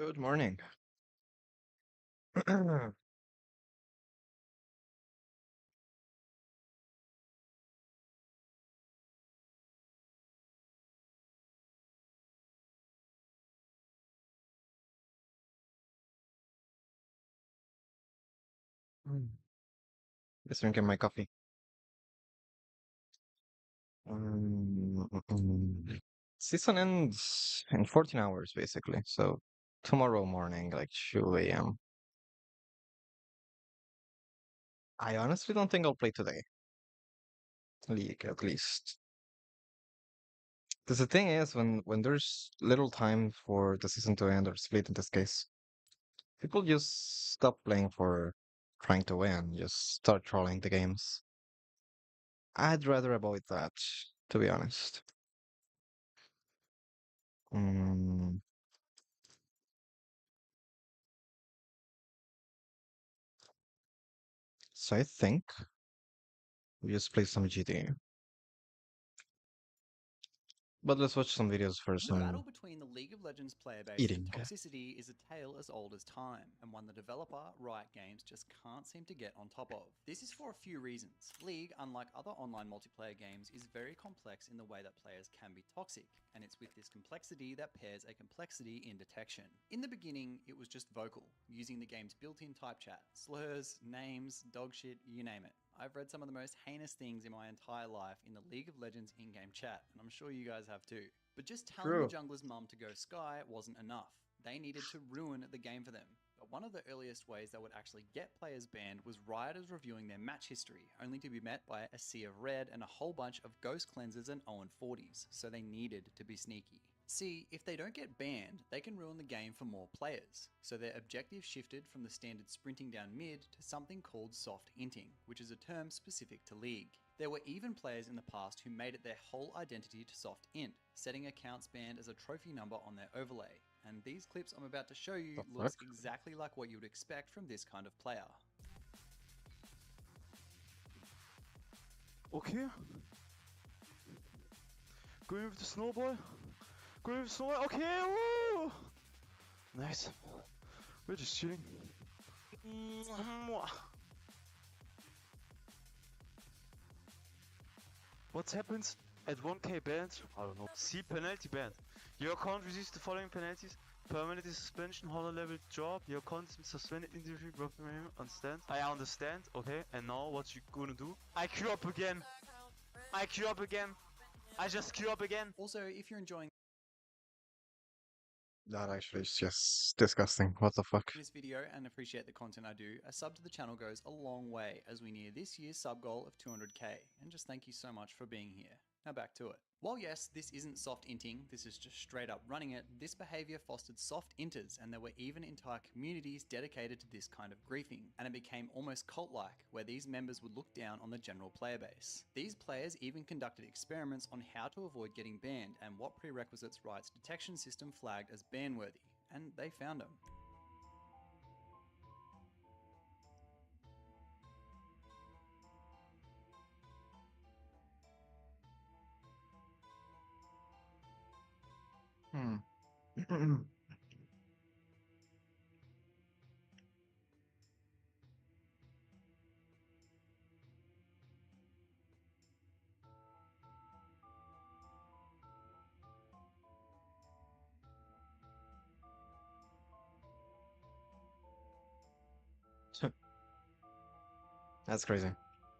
Good morning. Just drinking my coffee. Season ends in 14 hours, basically. So tomorrow morning, like 2 a.m. I honestly don't think I'll play today. League, at least. Because the thing is, when there's little time for the season to end, or split in this case, people just stop playing for trying to win, just start trolling the games. I'd rather avoid that, to be honest. Mm, so I think we just play some GTA. But let's watch some videos first The battle on between the League of Legends player base and eating. toxicity is a tale as old as time, and one the developer, Riot Games, just can't seem to get on top of. This is for a few reasons. League, unlike other online multiplayer games, is very complex in the way that players can be toxic, and it's with this complexity that pairs a complexity in detection. In the beginning, it was just vocal, using the game's built-in type chat, slurs, names, dogshit, you name it. I've read some of the most heinous things in my entire life in the League of Legends in-game chat, and I'm sure you guys have too. But just telling the True. jungler's mum to go Skye wasn't enough. They needed to ruin the game for them. But one of the earliest ways that would actually get players banned was rioters reviewing their match history, only to be met by a sea of red and a whole bunch of ghost cleansers and 0-40s, so they needed to be sneaky. See, if they don't get banned, they can ruin the game for more players. So their objective shifted from the standard sprinting down mid to something called soft inting, which is a term specific to League. There were even players in the past who made it their whole identity to soft int, setting accounts banned as a trophy number on their overlay. And these clips I'm about to show you The fuck? looks exactly like what you would expect from this kind of player. Okay. Going with the snowball. Going with the snowball. Okay. Woo! Nice. We're just chilling. What happens at 1k banned? I don't know. See penalty banned. Your account receives the following penalties. Permanent suspension, hollow level drop. Your account is suspended individually. Understand? I understand. Okay. And now what you gonna do? I queue up again. I queue up again. I just queue up again. Also, if you're enjoying That actually is just disgusting. What the fuck? this video and appreciate the content I do, a sub to the channel goes a long way as we near this year's sub goal of 200k, and just thank you so much for being here. Now back to it. While yes, this isn't soft inting, this is just straight up running it, this behavior fostered soft inters, and there were even entire communities dedicated to this kind of griefing, and it became almost cult-like, where these members would look down on the general player base. These players even conducted experiments on how to avoid getting banned and what prerequisites Riot's detection system flagged as ban-worthy, and they found them. Hmm. That's crazy.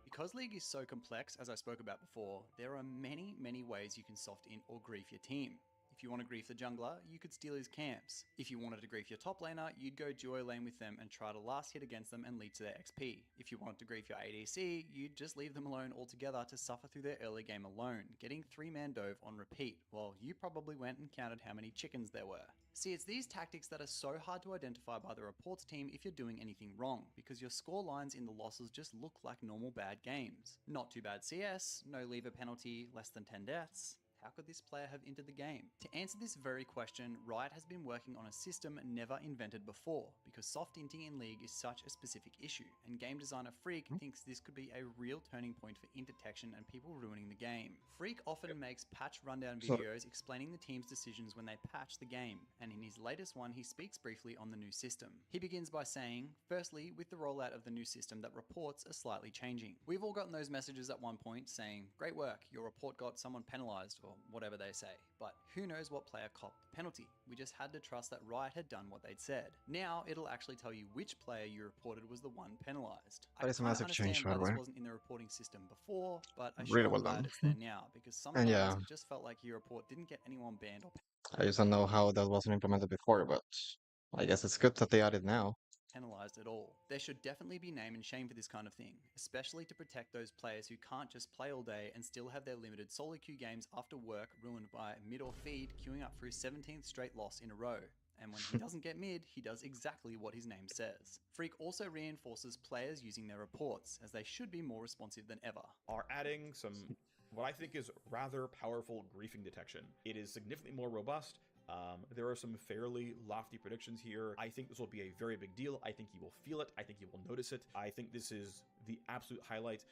Because League is so complex, as I spoke about before, there are many ways you can soft int or grief your team. If you want to grief the jungler, you could steal his camps. If you wanted to grief your top laner, you'd go duo lane with them and try to last hit against them and lead to their XP. If you wanted to grief your ADC, you'd just leave them alone altogether to suffer through their early game alone, getting 3-man dove on repeat, while you probably went and counted how many chickens there were. See, it's these tactics that are so hard to identify by the reports team if you're doing anything wrong, because your score lines in the losses just look like normal bad games. Not too bad CS, no leaver penalty, less than 10 deaths. how could this player have entered the game? To answer this very question, Riot has been working on a system never invented before, because soft inting in League is such a specific issue, and game designer Freak thinks this could be a real turning point for int detection and people ruining the game. Freak often makes patch rundown So videos explaining the team's decisions when they patch the game, and in his latest one he speaks briefly on the new system. He begins by saying, firstly, with the rollout of the new system that reports are slightly changing. We've all gotten those messages at one point saying, great work, your report got someone penalized, or whatever they say. But who knows what player copped the penalty? We just had to trust that Riot had done what they'd said. Now it'll actually tell you which player you reported was the one penalized. I that is a kind of massive change, understand by why the this way. wasn't in the reporting system before, but I sure Really am well glad done. it's there now, because And sometimes yeah, it just felt like your report didn't get anyone banned or I just don't know how that wasn't implemented before, but I guess it's good that they added now. penalized at all. There should definitely be name and shame for this kind of thing, especially to protect those players who can't just play all day and still have their limited solo queue games after work ruined by mid or feed queuing up for his 17th straight loss in a row. And when he doesn't get mid, he does exactly what his name says. Freak also reinforces players using their reports, as they should be more responsive than ever. Are adding some what I think is rather powerful griefing detection. It is significantly more robust. There are some fairly lofty predictions here. I think this will be a very big deal. I think you will feel it. I think you will notice it. I think this is the absolute highlight.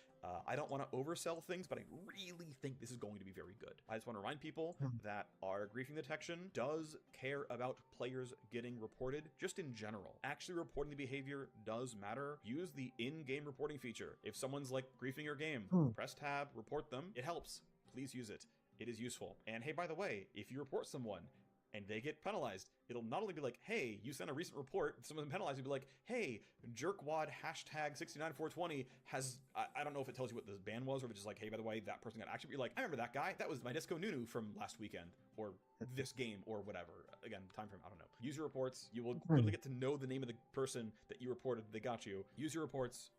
I don't want to oversell things, but I really think this is going to be very good. I just want to remind people that our griefing detection does care about players getting reported just in general. Actually reporting the behavior does matter. Use the in-game reporting feature. If someone's like griefing your game, press tab, report them. It helps. Please use it. It is useful. And hey, by the way, if you report someone and they get penalized, it'll not only be like, hey, you sent a recent report, if someone's penalized, it'll be like, hey, jerkwad hashtag 69420 has, I don't know if it tells you what the ban was, or if it's just like, hey, by the way, that person got action. But you're like, I remember that guy. That was my Disco Nunu from last weekend, or this game, or whatever. Again, time frame, I don't know. Use your reports. You will literally get to know the name of the person that you reported they got you. Use your reports.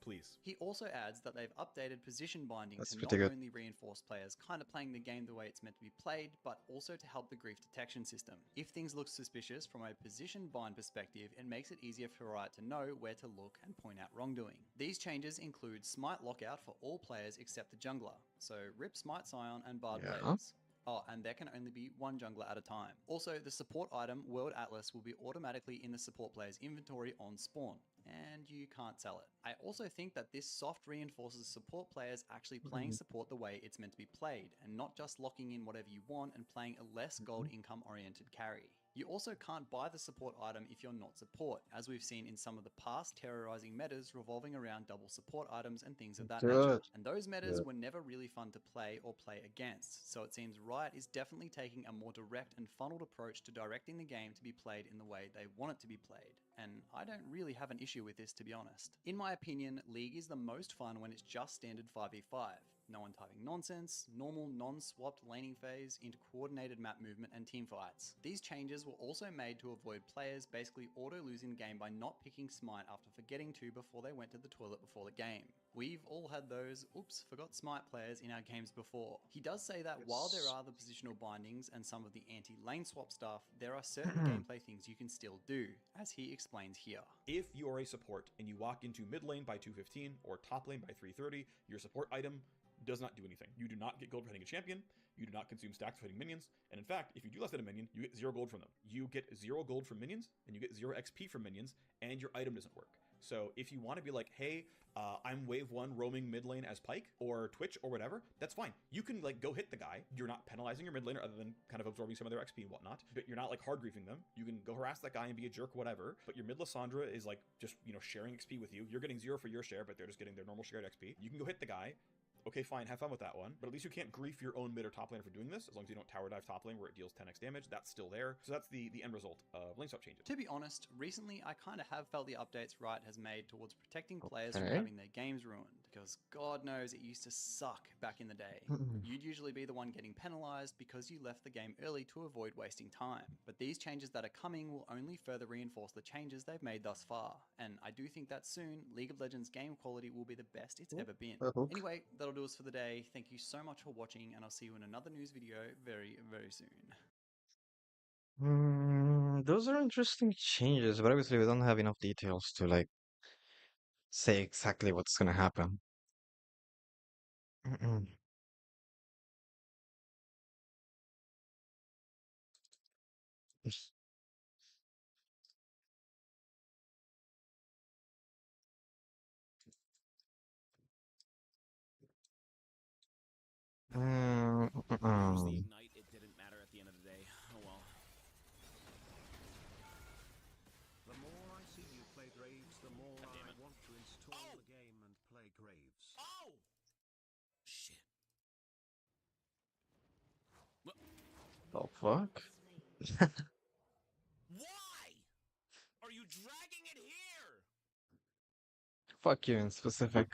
Please. He also adds that they've updated position binding That's to pretty not good. only reinforce players kind of playing the game the way it's meant to be played, but also to help the grief detection system. If things look suspicious from a position bind perspective, it makes it easier for Riot to know where to look and point out wrongdoing. These changes include Smite lockout for all players except the jungler, so rip Smite Scion and Bard Yeah. players. Oh, and there can only be one jungler at a time. Also, the support item World Atlas will be automatically in the support player's inventory on spawn, and you can't sell it. I also think that this soft reinforces support players actually playing support the way it's meant to be played, and not just locking in whatever you want and playing a less gold income oriented carry. You also can't buy the support item if you're not support, as we've seen in some of the past terrorizing metas revolving around double support items and things of that nature. Good. And those metas Good. were never really fun to play or play against, so it seems Riot is definitely taking a more direct and funneled approach to directing the game to be played in the way they want it to be played. And I don't really have an issue with this, to be honest. In my opinion, League is the most fun when it's just standard 5v5. No one typing nonsense, normal non-swapped laning phase into coordinated map movement and team fights. These changes were also made to avoid players basically auto-losing the game by not picking Smite after forgetting to before they went to the toilet before the game. We've all had those, oops, forgot Smite players in our games before. He does say that while there are the positional bindings and some of the anti-lane swap stuff, there are certain gameplay things you can still do, as he explains here. If you are a support and you walk into mid lane by 215 or top lane by 330, your support item does not do anything. You do not get gold for hitting a champion, you do not consume stacks for hitting minions, and in fact, if you do less than a minion, you get 0 gold from them. You get 0 gold from minions, and you get 0 XP from minions, and your item doesn't work. So if you want to be like, hey, I'm wave 1 roaming mid lane as Pyke, or Twitch, or whatever, that's fine. You can like go hit the guy. You're not penalizing your mid laner other than kind of absorbing some of their XP and whatnot, but you're not like hard griefing them. You can go harass that guy and be a jerk, whatever, but your mid Lissandra is like just, you know, sharing XP with you. You're getting 0 for your share, but they're just getting their normal shared XP. You can go hit the guy. Okay, fine, have fun with that one. But at least you can't grief your own mid or top lane for doing this, as long as you don't tower dive top lane where it deals 10x damage. That's still there. So that's the end result of lane swap changes. To be honest, recently I kind of have felt the updates Riot has made towards protecting players from Okay. having their games ruined, because God knows it used to suck back in the day. You'd usually be the one getting penalized because you left the game early to avoid wasting time. But these changes that are coming will only further reinforce the changes they've made thus far, and I do think that soon League of Legends game quality will be the best it's ever been. Anyway, that'll do us for the day. Thank you so much for watching, and I'll see you in another news video very, very soon. Those are interesting changes, but obviously we don't have enough details to like say exactly what's gonna happen. Um, Use the um, ignite, it didn't matter at the end of the day. Oh well. The more I see you play Graves, the more God damn I it. want to install Oh! the game and play Graves. Oh! Shit. the fuck? Why? Are you dragging it here? Fuck you in specific.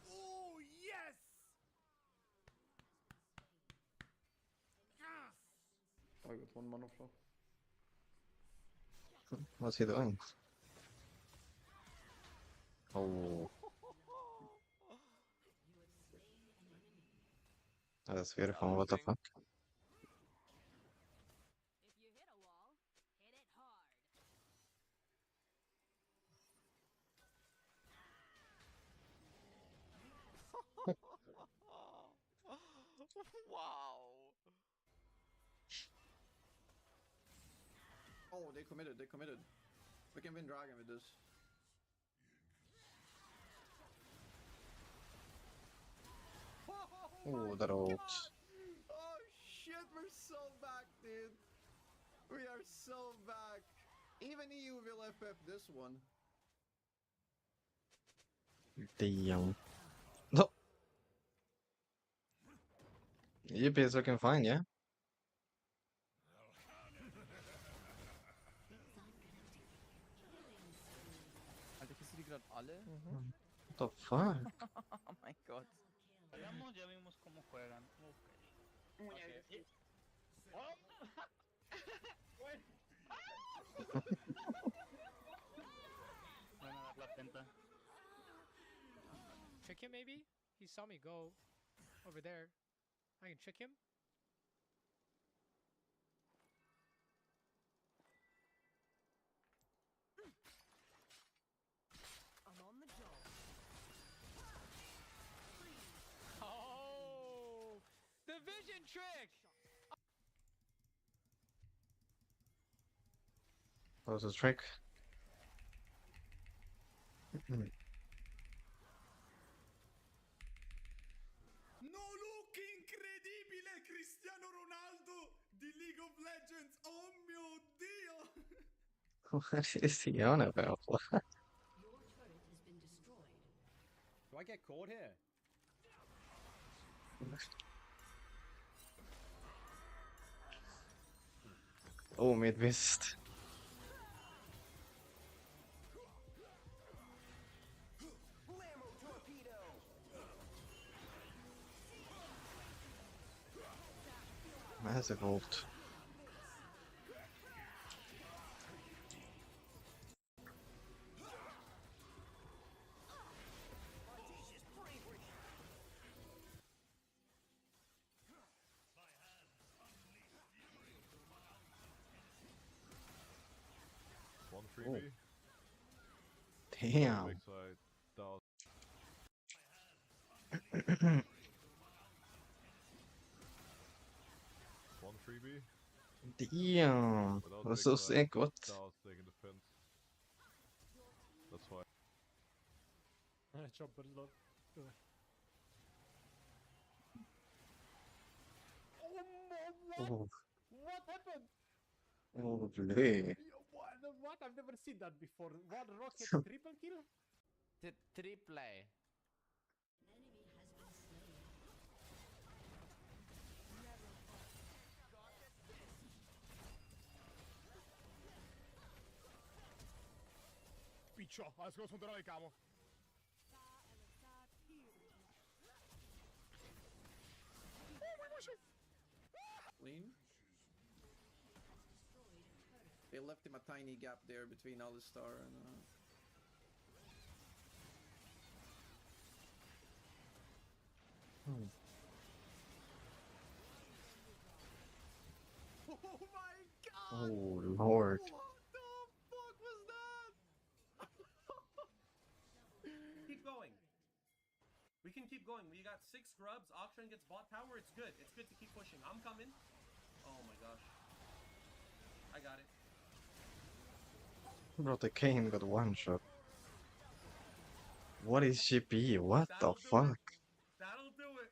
Oh, yes! Yes! I got one mana flow. What's he doing? Oh, that's beautiful. What the fuck? If you hit a wall, hit it hard. Wow. Oh, they committed, they committed. We can win Dragon with this. Oh, that ult. Oh shit, we're so back, dude. We are so back. Even EU will FF this one. Damn. No. Yep, it's looking fine, yeah? Alter, kriegst du die gerade alle? What the fuck? Oh mein Gott. Ya vimos cómo juegan. Okay. Van a dar la penta. Trick him maybe? He saw me go over there. I can trick him. I'm on the job. Oh! The vision trick! That was a trick. No look incredibile Cristiano Ronaldo di League of Legends. Oh mio Dio. What is he on about? Your turret has been destroyed. Do I get caught here? Oh, mid missed. Massive ult. One freebie. Damn. Backside. Down. One freebie. Damn. Without That's so backside. sick. What? Down, taking the fence. That's why. Job, but lol. Oh, What happened? lovely. What? I've never seen that before. One rocket triple kill? Triple. Enemy has been slain. Piccio, adesso sono tornato di camo. Lean. They left him a tiny gap there between Alistar and Oh my god! Oh lord. What the fuck was that? Keep going. We can keep going. We got 6 scrubs. Auction gets bot power. It's good. It's good to keep pushing. I'm coming. Oh my gosh. I got it. Bro, the Kane got one shot. What is GP? What the That'll do fuck? it. That'll do it.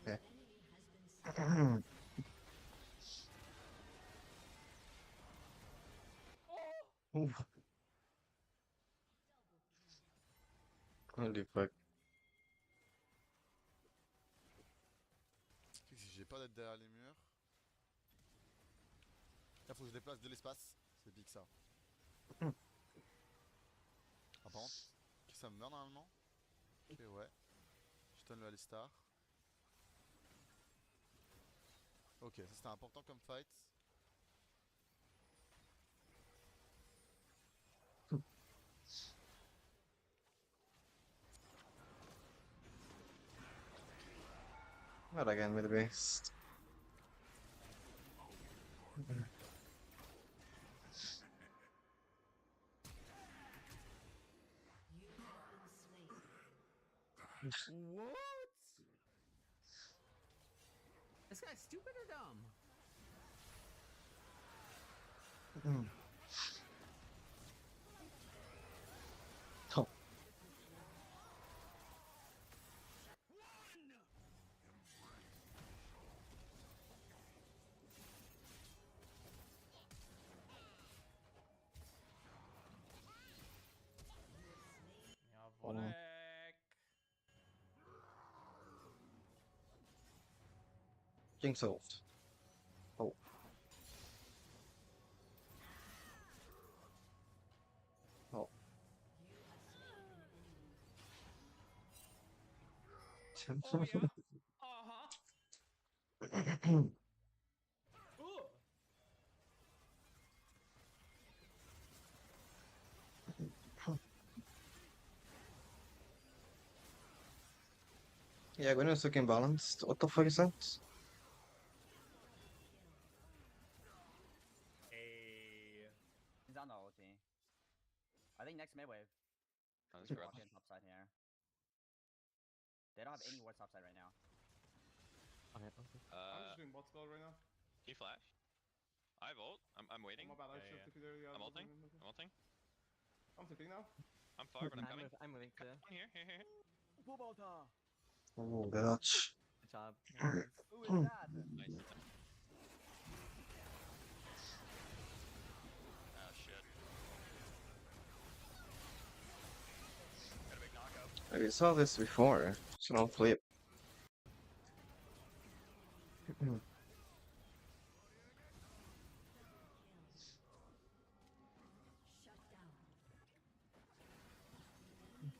Okay. Ooh. Holy fuck. Si j'ai pas d'être derrière les murs. Là, faut que je déplace de l'espace. C'est big ça. Ah, par contre, ça me meurt normalement. Ok, ouais. Je donne le Alistar. Ok, ça c'était important comme fight. Not again with the beast. What? This guy's stupid or dumb? Oh. Jawollek. King solved. Oh. Oh. Oh yeah. Uh-huh. Ooh. Yeah, when it's looking balanced. What the fuck is that? Hey. He's on the ulti. I think next mid wave. Nice They're grab. watching top side here. They don't have any wards top side right now. I'm just doing bot spell right now. He flash. I have ult. I'm waiting. Oh, my bad. I should have took it there. Yeah, I'm ulting. okay. I'm ulting. I'm flipping now. I'm far, but I'm coming. I'm moving too. Here. Oh, Dutch. Good job. Who is that? Nice. Oh shit. Got a big knockout. We saw this before. So don't flip. Shut down.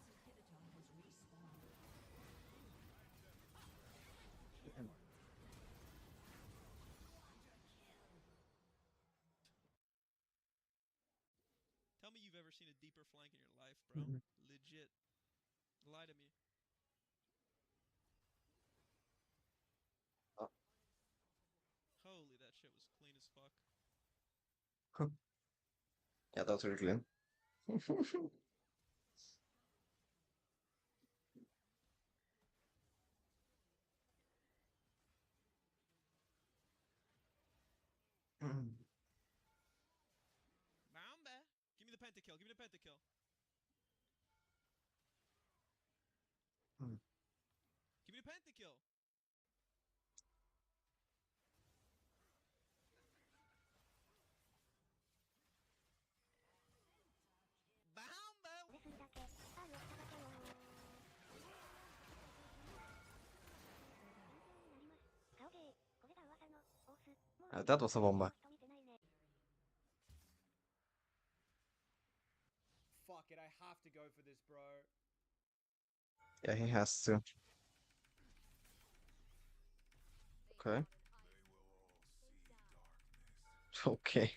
Enemy's inhibitor has respawned. Tell me you've ever seen a deeper flank in your life, bro. Legit. Lie to me. Oh. Holy, that shit was clean as fuck. Yeah, that's really clean. Mamba! Give me the pentakill, give me the pentakill. Give me the pentakill! That was a bomba. Fuck it, I have to go for this, bro. Yeah, he has to. Okay. Okay.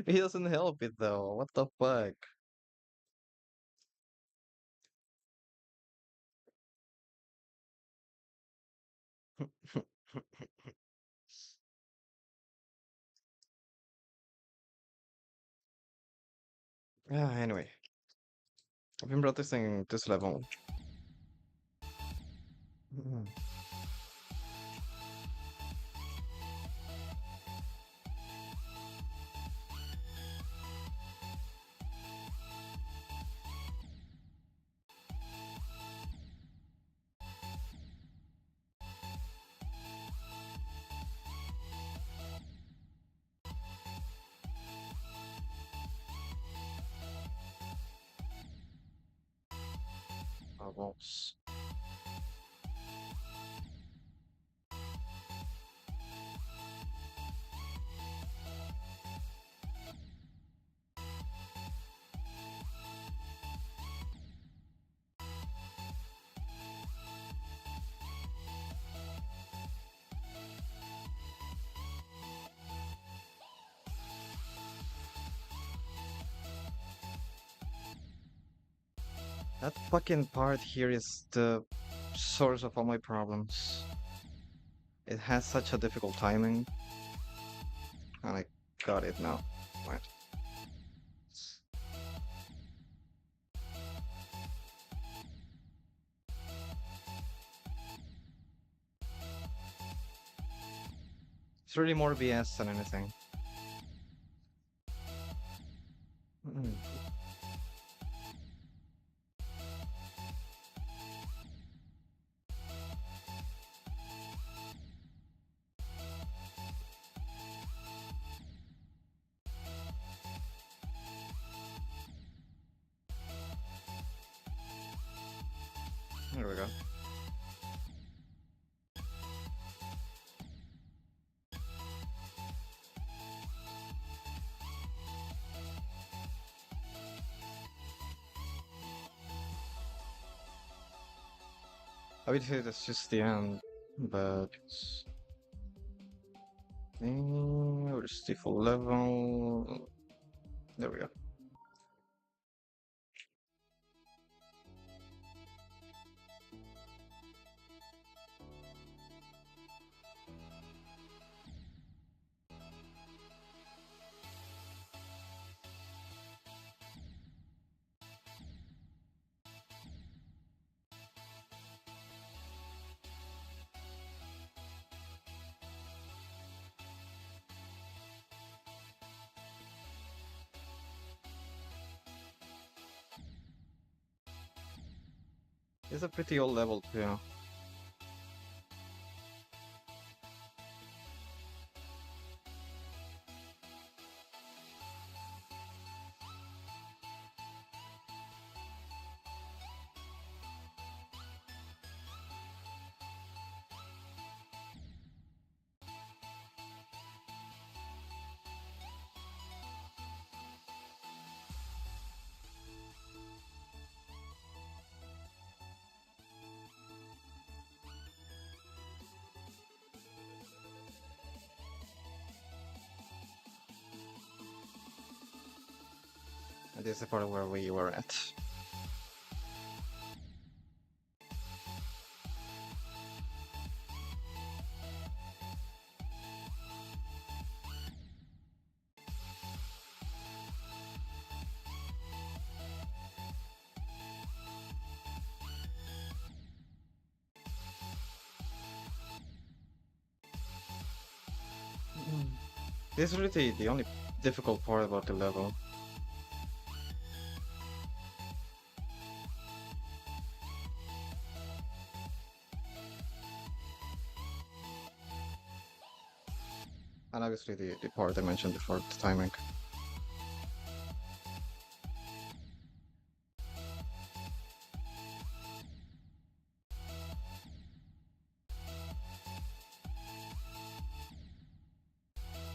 He doesn't help it though. What the fuck? Yeah, anyway. I've been practicing this level. Mm. Levels. That fucking part here is the source of all my problems. It has such a difficult timing. And I got it now. Right. It's really more BS than anything. Mm. There we go. I would say that's just the end, but where's the full level? There we go. It's a pretty old level too. And this is the part where we were at. This is really the only difficult part about the level. And obviously the part I mentioned before, the timing.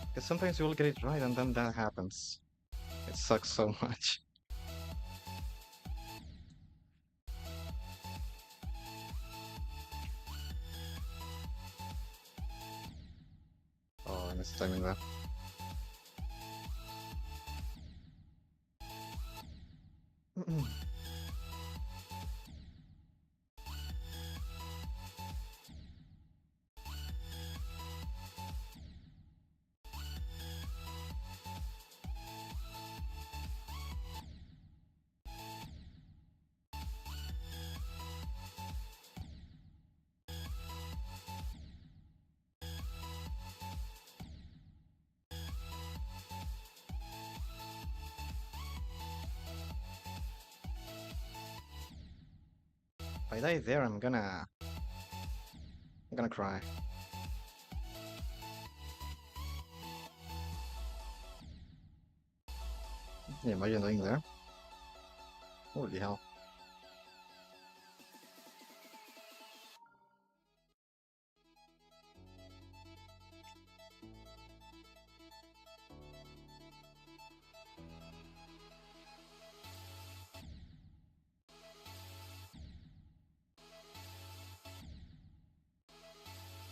Because sometimes you will get it right and then that happens. It sucks so much. missed timing that. If I die there, I'm gonna cry. Yeah, imagine dying there. Holy hell.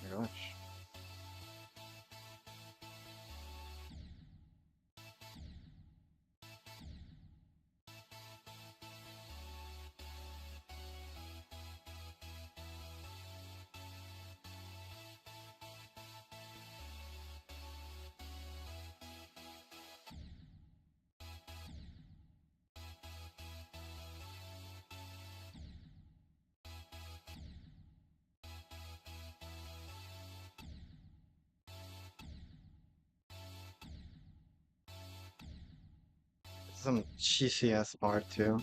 Oh my gosh. Some cheesy ass part too.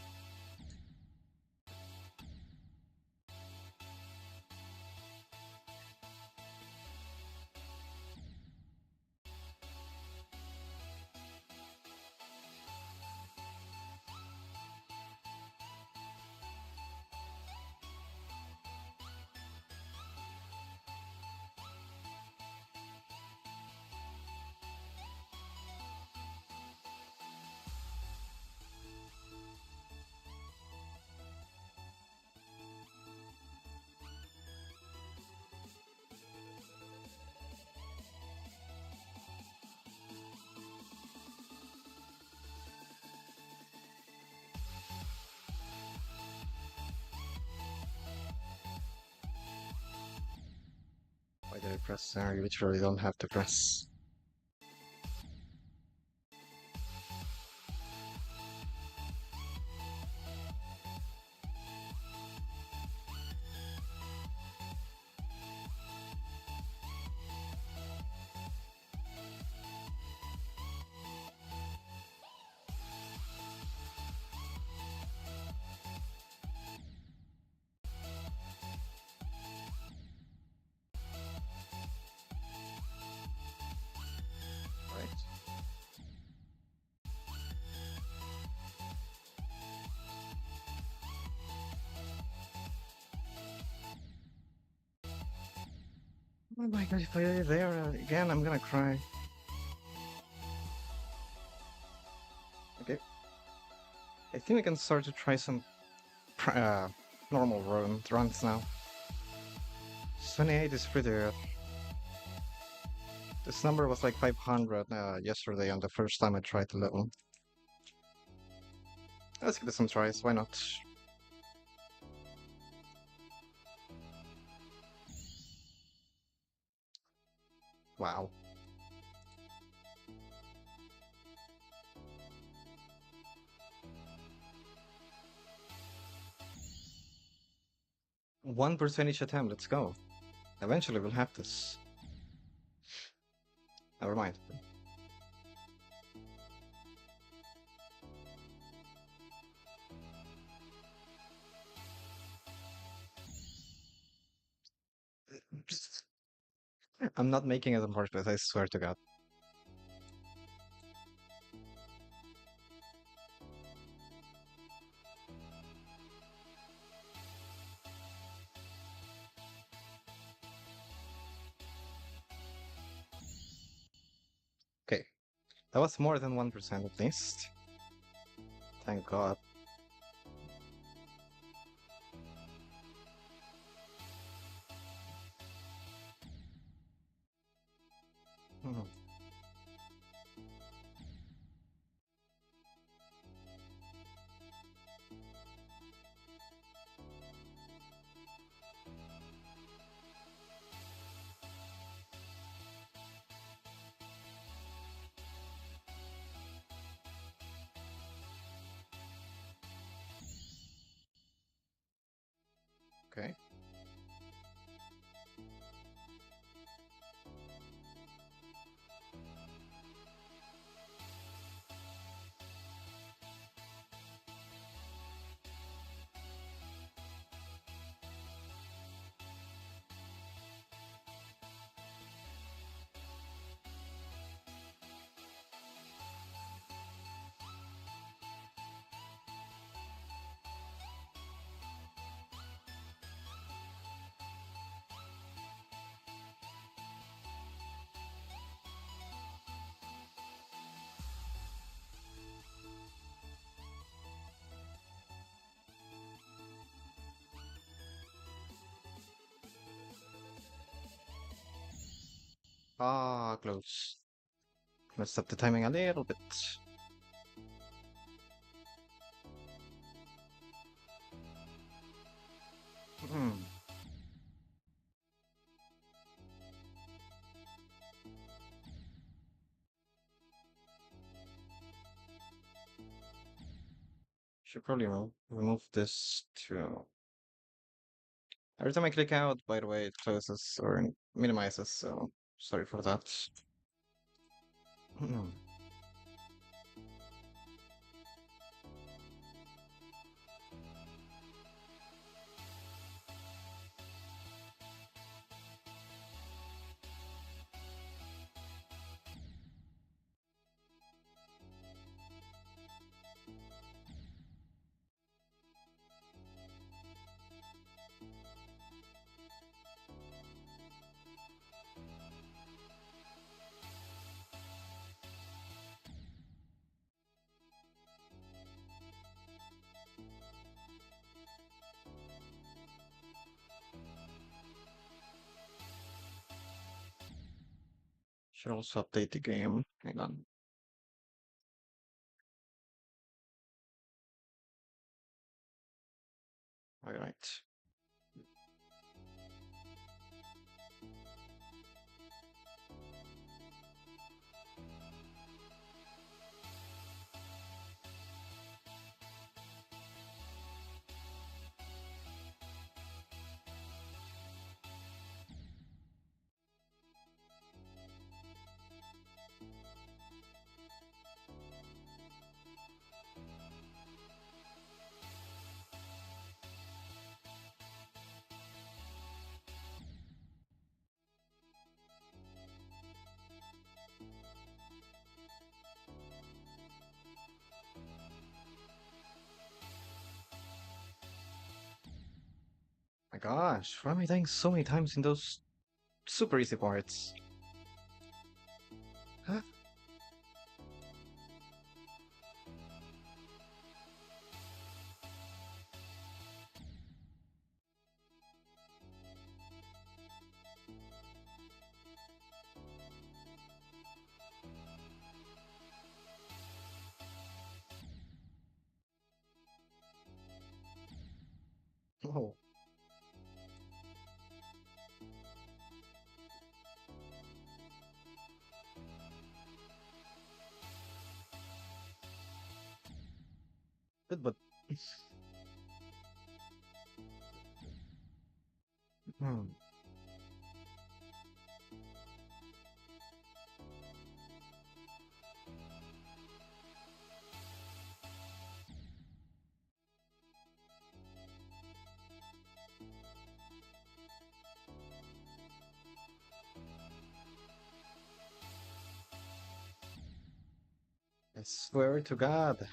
Why did I press there? You literally don't have to press. Right. Oh my god, if I die there again, I'm gonna cry. Okay. I think we can start to try some normal runs now. 28 is pretty good. This number was like 500 yesterday on the first time I tried the level. Let's give it some tries, why not? Wow. One percentage attempt, let's go. Eventually we'll have this. Never mind. I'm not making it on purpose, I swear to God. Okay, that was more than 1% at least. Thank God. Hmm. Ah, close. Messed up the timing a little bit. Hmm. Should probably remove this to. Every time I click out, by the way, it closes or minimizes, so sorry for that. Hmm. Should also update the game. Hang on. All right. My gosh, why am I dying so many times in those super easy parts? Huh? Oh. But hmm. I swear to God.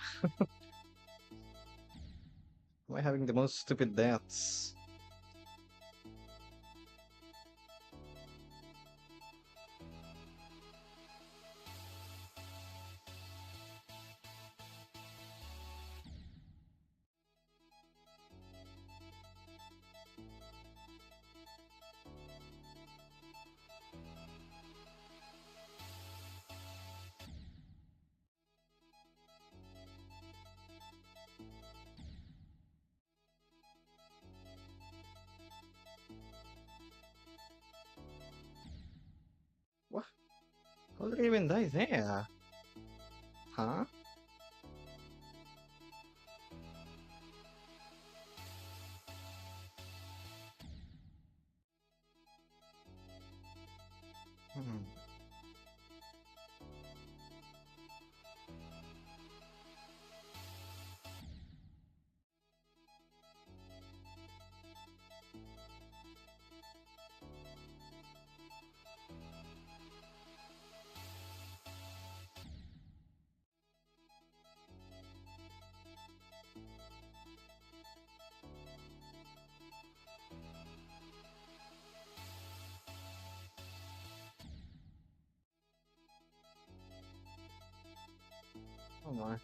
Am I having the most stupid deaths? What? How did I even die there? Huh? Hmm. Oh my.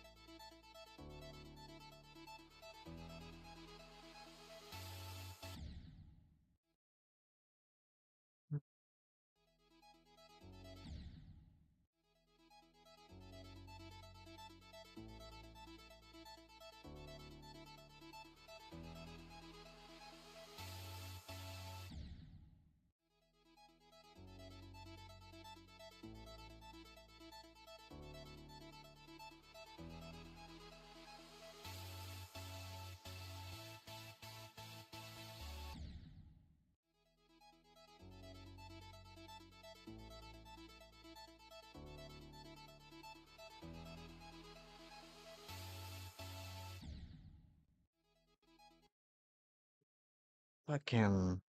Fucking